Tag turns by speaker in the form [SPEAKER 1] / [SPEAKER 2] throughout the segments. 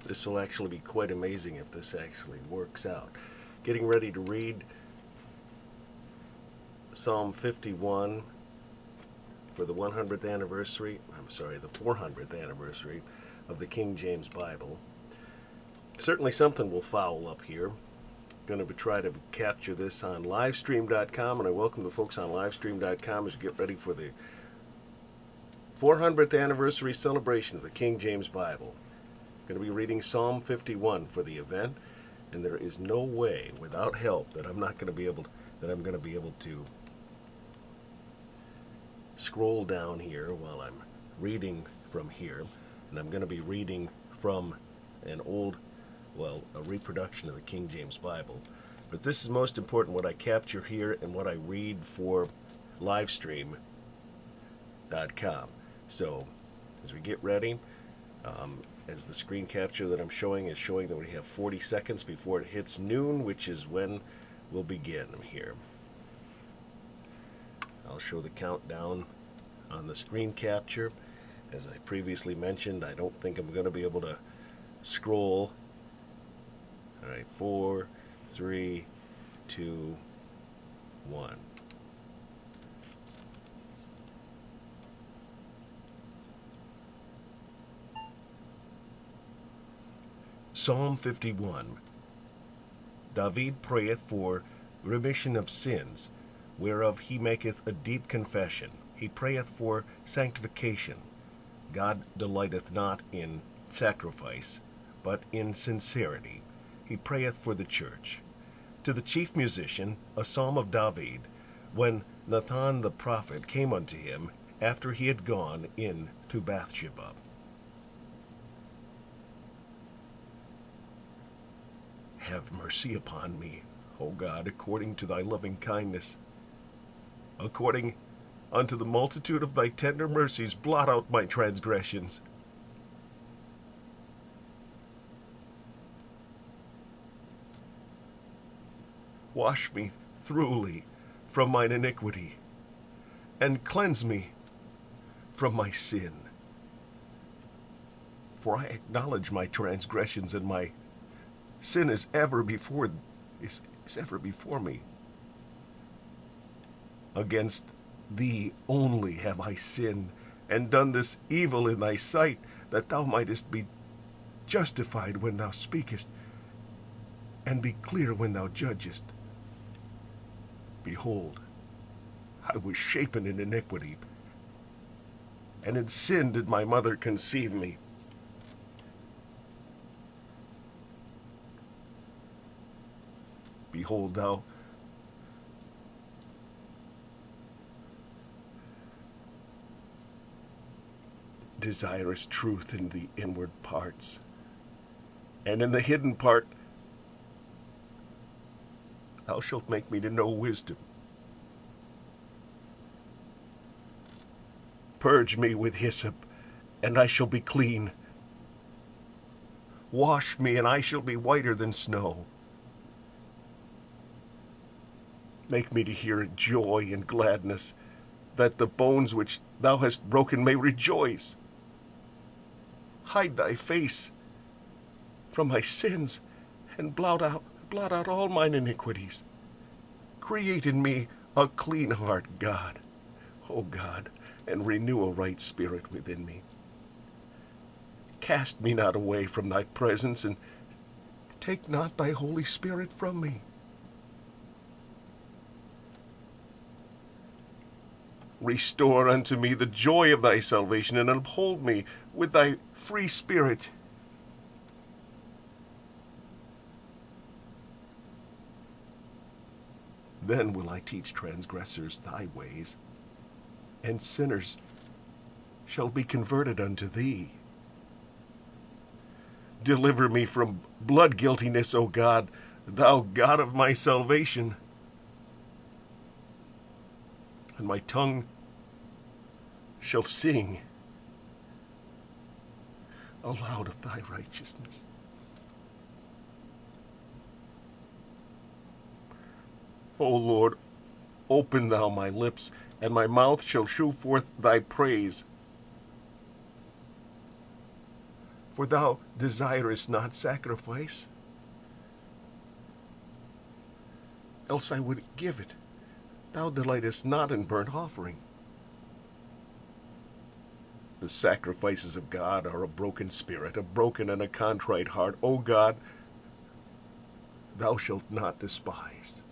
[SPEAKER 1] This will actually be quite amazing if this actually works out. Getting ready to read Psalm 51 for the 100th anniversary, the 400th anniversary of the King James Bible. Certainly something will foul up here. Going to try to capture this on livestream.com, and I welcome the folks on livestream.com as you get ready for the 400th anniversary celebration of the King James Bible. Going to be reading Psalm 51 for the event, and there is no way without help that I'm going to be able to scroll down here while I'm reading from here. And I'm going to be reading from a reproduction of the King James Bible. But this is most important, what I capture here and what I read for livestream.com. So, as we get ready, as the screen capture that I'm showing is showing that we have 40 seconds before it hits noon, which is when we'll begin here. I'll show the countdown on the screen capture. As I previously mentioned, I don't think I'm going to be able to scroll. All right, 4, 3, 2, 1. Psalm 51. David prayeth for remission of sins, whereof he maketh a deep confession. He prayeth for sanctification. God delighteth not in sacrifice, but in sincerity. He prayeth for the church. To the chief musician, a psalm of David, when Nathan the prophet came unto him, after he had gone in to Bathsheba. Have mercy upon me, O God, according to thy loving kindness. According unto the multitude of thy tender mercies, blot out my transgressions. Wash me thoroughly from mine iniquity, and cleanse me from my sin. For I acknowledge my transgressions, and my sin is ever before me. Against thee only have I sinned, and done this evil in thy sight, that thou mightest be justified when thou speakest, and be clear when thou judgest. Behold, I was shapen in iniquity, and in sin did my mother conceive me. Behold, thou desirest truth in the inward parts, and in the hidden part thou shalt make me to know wisdom. Purge me with hyssop, and I shall be clean. Wash me, and I shall be whiter than snow. Make me to hear joy and gladness, that the bones which thou hast broken may rejoice. Hide thy face from my sins, and blot out all mine iniquities. Create in me a clean heart, God, O God, and renew a right spirit within me. Cast me not away from thy presence, and take not thy Holy Spirit from me. Restore unto me the joy of thy salvation, and uphold me with thy free spirit. Then will I teach transgressors thy ways, and sinners shall be converted unto thee. Deliver me from blood guiltiness, O God, thou God of my salvation. And my tongue shall sing aloud of thy righteousness. O Lord, open thou my lips, and my mouth shall shew forth thy praise. For thou desirest not sacrifice, else I would give it. Thou delightest not in burnt offering. The sacrifices of God are a broken spirit, a broken and a contrite heart. O God, thou shalt not despise.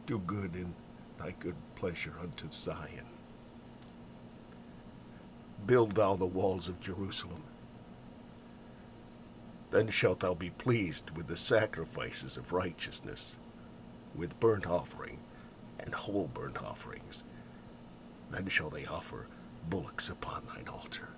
[SPEAKER 1] Do good in thy good pleasure unto Zion. Build thou the walls of Jerusalem. Then shalt thou be pleased with the sacrifices of righteousness, with burnt offering and whole burnt offerings. Then shall they offer bullocks upon thine altar.